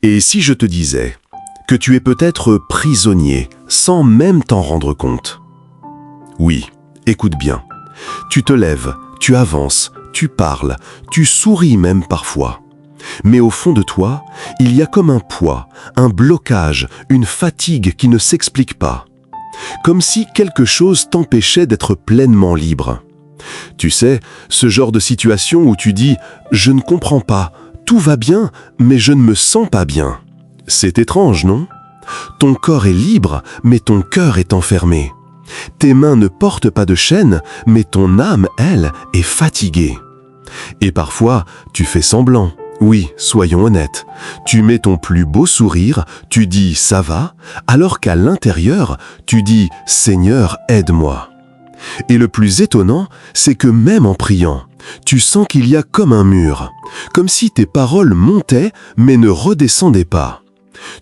Et si je te disais que tu es peut-être prisonnier sans même t'en rendre compte? Oui, écoute bien. Tu te lèves, tu avances, tu parles, tu souris même parfois. Mais au fond de toi, il y a comme un poids, un blocage, une fatigue qui ne s'explique pas. Comme si quelque chose t'empêchait d'être pleinement libre. Tu sais, ce genre de situation où tu dis « je ne comprends pas ». Tout va bien, mais je ne me sens pas bien. C'est étrange, non? Ton corps est libre, mais ton cœur est enfermé. Tes mains ne portent pas de chaîne, mais ton âme, elle, est fatiguée. Et parfois, tu fais semblant. Oui, soyons honnêtes. Tu mets ton plus beau sourire, tu dis « ça va », alors qu'à l'intérieur, tu dis « Seigneur, aide-moi ». Et le plus étonnant, c'est que même en priant, tu sens qu'il y a comme un mur, comme si tes paroles montaient mais ne redescendaient pas.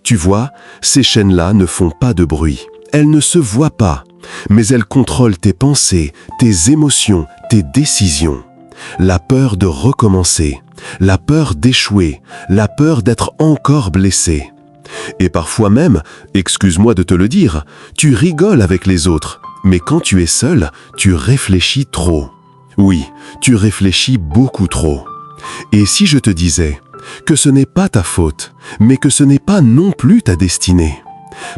Tu vois, ces chaînes-là ne font pas de bruit, elles ne se voient pas, mais elles contrôlent tes pensées, tes émotions, tes décisions. La peur de recommencer, la peur d'échouer, la peur d'être encore blessé. Et parfois même, excuse-moi de te le dire, tu rigoles avec les autres, mais quand tu es seul, tu réfléchis trop. Oui, tu réfléchis beaucoup trop. Et si je te disais que ce n'est pas ta faute, mais que ce n'est pas non plus ta destinée?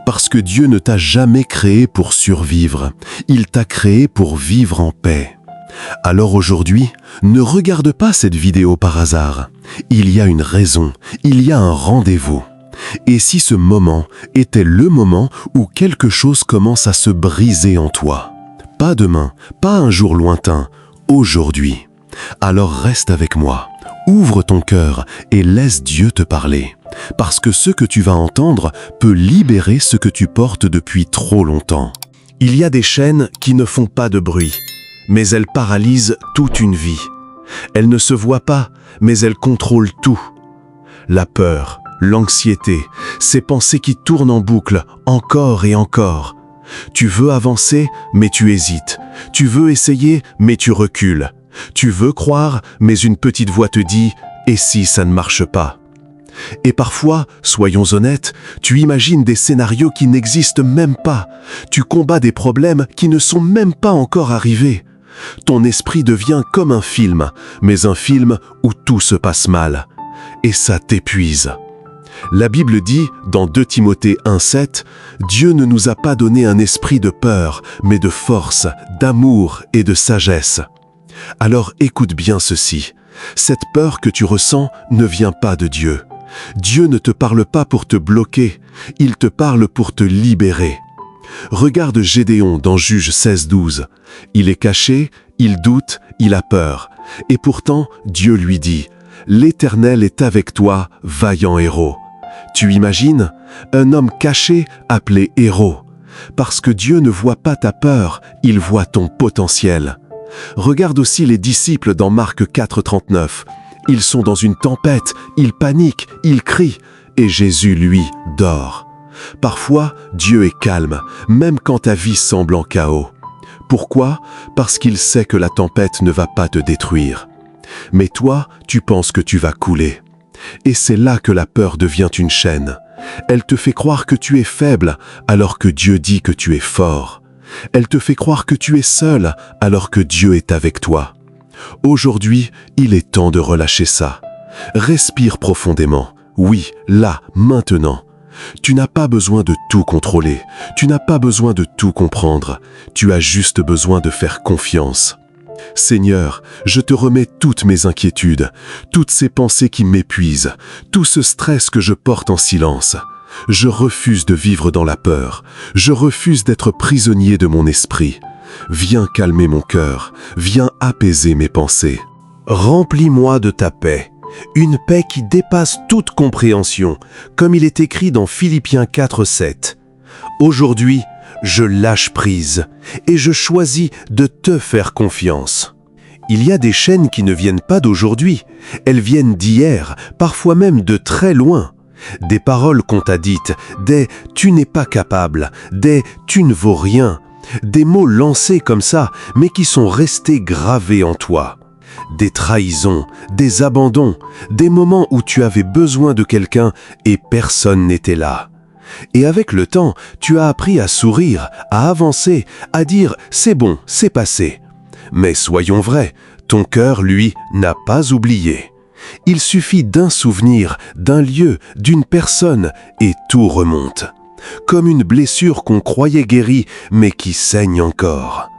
Parce que Dieu ne t'a jamais créé pour survivre, il t'a créé pour vivre en paix. Alors aujourd'hui, ne regarde pas cette vidéo par hasard. Il y a une raison, il y a un rendez-vous. Et si ce moment était le moment où quelque chose commence à se briser en toi? Pas demain, pas un jour lointain, aujourd'hui. Alors reste avec moi, ouvre ton cœur et laisse Dieu te parler. Parce que ce que tu vas entendre peut libérer ce que tu portes depuis trop longtemps. Il y a des chaînes qui ne font pas de bruit, mais elles paralysent toute une vie. Elles ne se voient pas, mais elles contrôlent tout. La peur, l'anxiété, ces pensées qui tournent en boucle, encore et encore. Tu veux avancer, mais tu hésites. Tu veux essayer, mais tu recules. Tu veux croire, mais une petite voix te dit « et si ça ne marche pas ?» Et parfois, soyons honnêtes, tu imagines des scénarios qui n'existent même pas. Tu combats des problèmes qui ne sont même pas encore arrivés. Ton esprit devient comme un film, mais un film où tout se passe mal. Et ça t'épuise. La Bible dit, dans 2 Timothée 1,7, « Dieu ne nous a pas donné un esprit de peur, mais de force, d'amour et de sagesse. » Alors écoute bien ceci. Cette peur que tu ressens ne vient pas de Dieu. Dieu ne te parle pas pour te bloquer, il te parle pour te libérer. Regarde Gédéon dans Juges 16,12. Il est caché, il doute, il a peur. Et pourtant, Dieu lui dit « L'Éternel est avec toi, vaillant héros. » Tu imagines? Un homme caché appelé héros. Parce que Dieu ne voit pas ta peur, il voit ton potentiel. Regarde aussi les disciples dans Marc 4,39. Ils sont dans une tempête, ils paniquent, ils crient, et Jésus, lui, dort. Parfois, Dieu est calme, même quand ta vie semble en chaos. Pourquoi? Parce qu'il sait que la tempête ne va pas te détruire. Mais toi, tu penses que tu vas couler. Et c'est là que la peur devient une chaîne. Elle te fait croire que tu es faible, alors que Dieu dit que tu es fort. Elle te fait croire que tu es seul, alors que Dieu est avec toi. Aujourd'hui, il est temps de relâcher ça. Respire profondément. Oui, là, maintenant. Tu n'as pas besoin de tout contrôler. Tu n'as pas besoin de tout comprendre. Tu as juste besoin de faire confiance. Seigneur, je te remets toutes mes inquiétudes, toutes ces pensées qui m'épuisent, tout ce stress que je porte en silence. Je refuse de vivre dans la peur. Je refuse d'être prisonnier de mon esprit. Viens calmer mon cœur, viens apaiser mes pensées. Remplis-moi de ta paix, une paix qui dépasse toute compréhension, comme il est écrit dans Philippiens 4,7. Aujourd'hui, je lâche prise et je choisis de te faire confiance. Il y a des chaînes qui ne viennent pas d'aujourd'hui, elles viennent d'hier, parfois même de très loin. Des paroles qu'on t'a dites, des « tu n'es pas capable », des « tu ne vaux rien », des mots lancés comme ça, mais qui sont restés gravés en toi. des trahisons, des abandons, des moments où tu avais besoin de quelqu'un et personne n'était là. Et avec le temps, tu as appris à sourire, à avancer, à dire « c'est bon, c'est passé ». Mais soyons vrais, ton cœur, lui, n'a pas oublié. Il suffit d'un souvenir, d'un lieu, d'une personne, et tout remonte. Comme une blessure qu'on croyait guérie, mais qui saigne encore.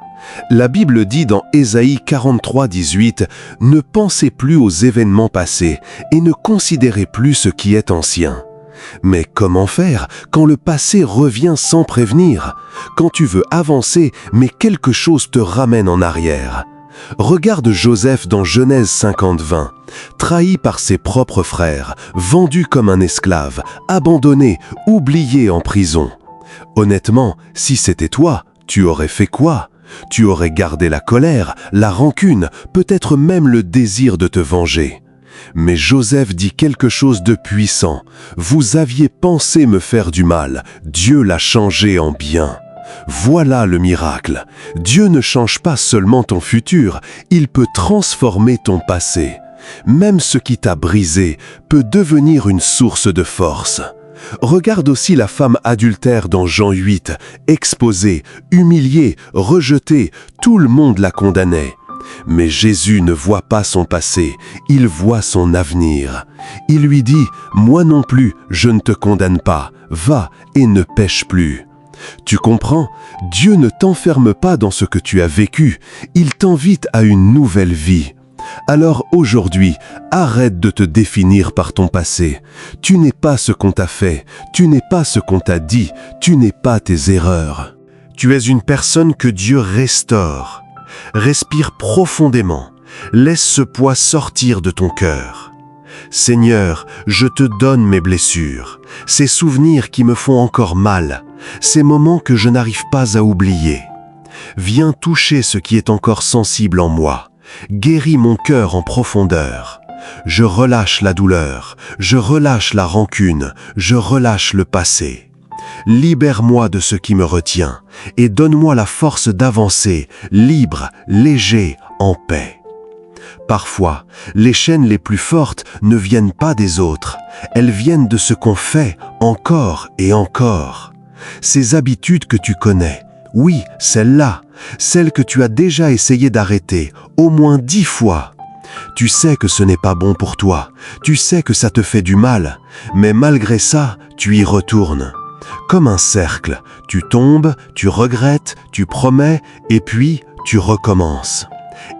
La Bible dit dans Ésaïe 43, 18 « Ne pensez plus aux événements passés et ne considérez plus ce qui est ancien. » Mais comment faire quand le passé revient sans prévenir? Quand tu veux avancer, mais quelque chose te ramène en arrière? Regarde Joseph dans Genèse 50, 20. Trahi par ses propres frères, vendu comme un esclave, abandonné, oublié en prison. Honnêtement, si c'était toi, tu aurais fait quoi? Tu aurais gardé la colère, la rancune, peut-être même le désir de te venger. Mais Joseph dit quelque chose de puissant. « Vous aviez pensé me faire du mal, Dieu l'a changé en bien. » Voilà le miracle. Dieu ne change pas seulement ton futur, il peut transformer ton passé. Même ce qui t'a brisé peut devenir une source de force. Regarde aussi la femme adultère dans Jean 8, exposée, humiliée, rejetée, tout le monde la condamnait. Mais Jésus ne voit pas son passé, il voit son avenir. Il lui dit « Moi non plus, je ne te condamne pas, va et ne pêche plus. » Tu comprends? Dieu ne t'enferme pas dans ce que tu as vécu, il t'invite à une nouvelle vie. Alors aujourd'hui, arrête de te définir par ton passé. Tu n'es pas ce qu'on t'a fait, tu n'es pas ce qu'on t'a dit, tu n'es pas tes erreurs. Tu es une personne que Dieu restaure. Respire profondément, laisse ce poids sortir de ton cœur. Seigneur, je te donne mes blessures, ces souvenirs qui me font encore mal, ces moments que je n'arrive pas à oublier. Viens toucher ce qui est encore sensible en moi, guéris mon cœur en profondeur. Je relâche la douleur, je relâche la rancune, je relâche le passé. Libère-moi de ce qui me retient et donne-moi la force d'avancer, libre, léger, en paix. Parfois, les chaînes les plus fortes ne viennent pas des autres, elles viennent de ce qu'on fait encore et encore. Ces habitudes que tu connais, oui, celles-là, celles que tu as déjà essayé d'arrêter, au moins 10 fois. Tu sais que ce n'est pas bon pour toi, tu sais que ça te fait du mal, mais malgré ça, tu y retournes. Comme un cercle, tu tombes, tu regrettes, tu promets, et puis tu recommences.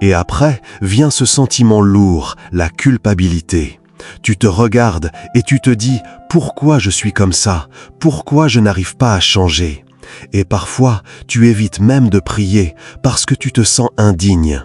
Et après vient ce sentiment lourd, la culpabilité. Tu te regardes et tu te dis « Pourquoi je suis comme ça? Pourquoi je n'arrive pas à changer ?» Et parfois, tu évites même de prier parce que tu te sens indigne.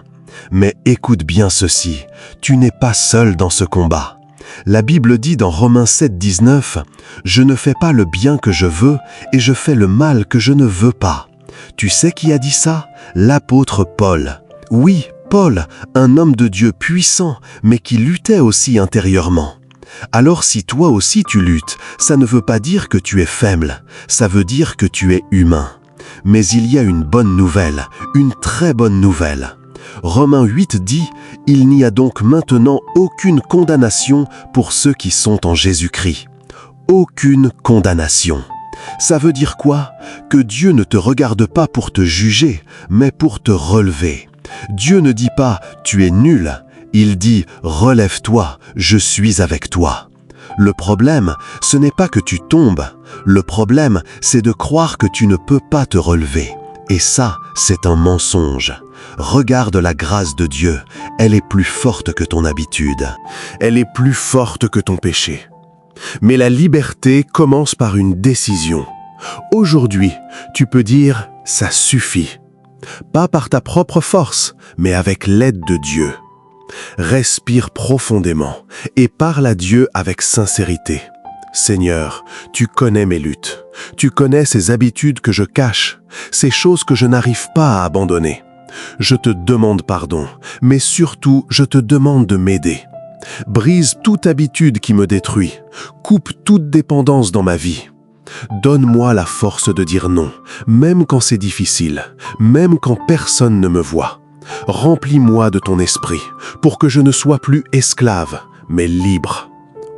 Mais écoute bien ceci, tu n'es pas seul dans ce combat. La Bible dit dans Romains 7, 19 « Je ne fais pas le bien que je veux et je fais le mal que je ne veux pas. » Tu sais qui a dit ça? L'apôtre Paul. Oui, Paul, un homme de Dieu puissant, mais qui luttait aussi intérieurement. Alors si toi aussi tu luttes, ça ne veut pas dire que tu es faible, ça veut dire que tu es humain. Mais il y a une bonne nouvelle, une très bonne nouvelle. Romains 8 dit « Il n'y a donc maintenant aucune condamnation pour ceux qui sont en Jésus-Christ. » Aucune condamnation. Ça veut dire quoi? Que Dieu ne te regarde pas pour te juger, mais pour te relever. Dieu ne dit pas « tu es nul », il dit « relève-toi, je suis avec toi ». Le problème, ce n'est pas que tu tombes. Le problème, c'est de croire que tu ne peux pas te relever. Et ça, c'est un mensonge. Regarde la grâce de Dieu, elle est plus forte que ton habitude. Elle est plus forte que ton péché. Mais la liberté commence par une décision. Aujourd'hui, tu peux dire « ça suffit ». Pas par ta propre force, mais avec l'aide de Dieu. Respire profondément et parle à Dieu avec sincérité. Seigneur, tu connais mes luttes. Tu connais ces habitudes que je cache, ces choses que je n'arrive pas à abandonner. Je te demande pardon, mais surtout, je te demande de m'aider. Brise toute habitude qui me détruit. Coupe toute dépendance dans ma vie. Donne-moi la force de dire non, même quand c'est difficile, même quand personne ne me voit. Remplis-moi de ton esprit, pour que je ne sois plus esclave, mais libre.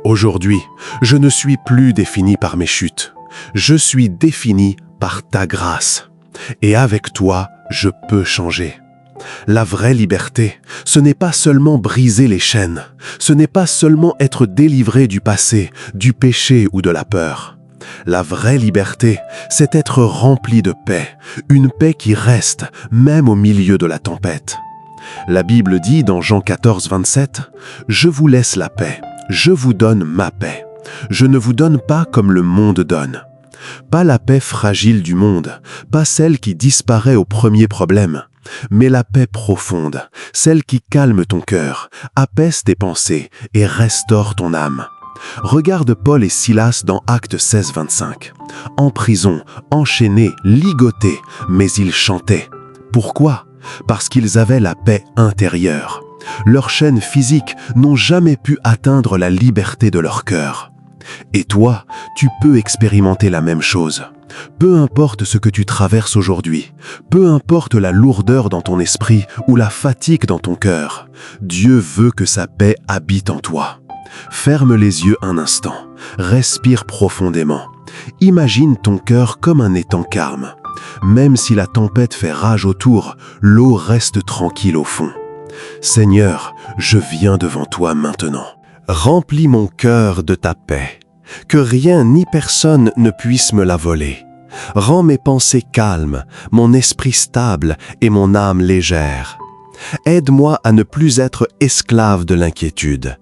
Aujourd'hui, je ne suis plus défini par mes chutes. Je suis défini par ta grâce. Et avec toi, je peux changer. La vraie liberté, ce n'est pas seulement briser les chaînes, ce n'est pas seulement être délivré du passé, du péché ou de la peur. La vraie liberté, c'est être rempli de paix, une paix qui reste même au milieu de la tempête. La Bible dit dans Jean 14, 27, « Je vous laisse la paix, je vous donne ma paix. Je ne vous donne pas comme le monde donne. » Pas la paix fragile du monde, pas celle qui disparaît au premier problème, mais la paix profonde, celle qui calme ton cœur, apaise tes pensées et restaure ton âme. Regarde Paul et Silas dans Actes 16, 25. En prison, enchaînés, ligotés, mais ils chantaient. Pourquoi ? Parce qu'ils avaient la paix intérieure. Leurs chaînes physiques n'ont jamais pu atteindre la liberté de leur cœur. Et toi, tu peux expérimenter la même chose. Peu importe ce que tu traverses aujourd'hui, peu importe la lourdeur dans ton esprit ou la fatigue dans ton cœur, Dieu veut que sa paix habite en toi. Ferme les yeux un instant, respire profondément. Imagine ton cœur comme un étang calme. Même si la tempête fait rage autour, l'eau reste tranquille au fond. Seigneur, je viens devant toi maintenant. Remplis mon cœur de ta paix, que rien ni personne ne puisse me la voler. Rends mes pensées calmes, mon esprit stable et mon âme légère. Aide-moi à ne plus être esclave de l'inquiétude,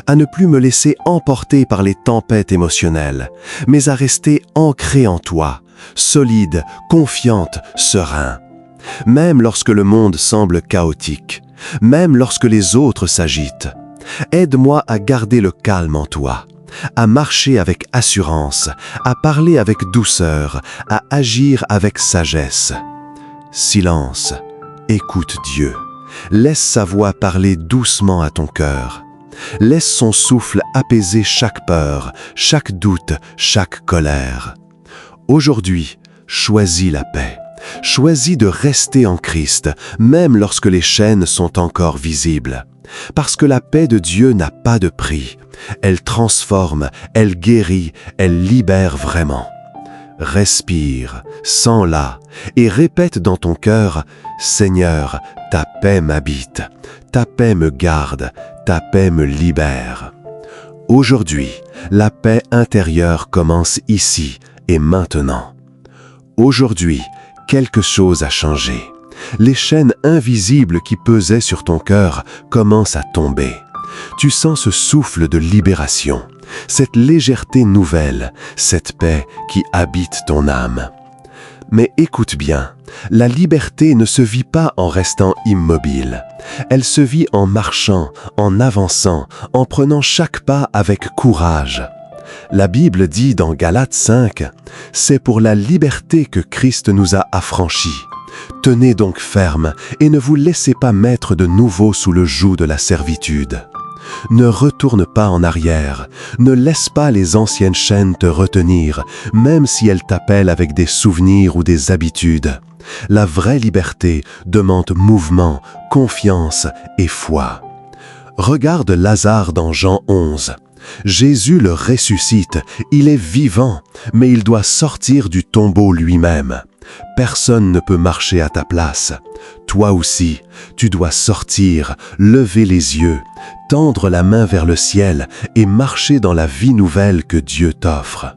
à ne plus me laisser emporter par les tempêtes émotionnelles, mais à rester ancré en toi, solide, confiante, serein. Même lorsque le monde semble chaotique, même lorsque les autres s'agitent, aide-moi à garder le calme en toi, à marcher avec assurance, à parler avec douceur, à agir avec sagesse. Silence, écoute Dieu. Laisse sa voix parler doucement à ton cœur. Laisse son souffle apaiser chaque peur, chaque doute, chaque colère. Aujourd'hui, choisis la paix. Choisis de rester en Christ, même lorsque les chaînes sont encore visibles. Parce que la paix de Dieu n'a pas de prix. Elle transforme, elle guérit, elle libère vraiment. Respire, sens-la et répète dans ton cœur « Seigneur, ta paix m'habite, ta paix me garde, ta paix me libère. » Aujourd'hui, la paix intérieure commence ici et maintenant. Aujourd'hui, quelque chose a changé. Les chaînes invisibles qui pesaient sur ton cœur commencent à tomber. Tu sens ce souffle de libération, cette légèreté nouvelle, cette paix qui habite ton âme. Mais écoute bien, la liberté ne se vit pas en restant immobile. Elle se vit en marchant, en avançant, en prenant chaque pas avec courage. La Bible dit dans Galates 5, « C'est pour la liberté que Christ nous a affranchis. Tenez donc ferme et ne vous laissez pas mettre de nouveau sous le joug de la servitude. Ne retourne pas en arrière, ne laisse pas les anciennes chaînes te retenir, même si elles t'appellent avec des souvenirs ou des habitudes. La vraie liberté demande mouvement, confiance et foi. » Regarde Lazare dans Jean 11. Jésus le ressuscite, il est vivant, mais il doit sortir du tombeau lui-même. Personne ne peut marcher à ta place. Toi aussi, tu dois sortir, lever les yeux, tendre la main vers le ciel et marcher dans la vie nouvelle que Dieu t'offre.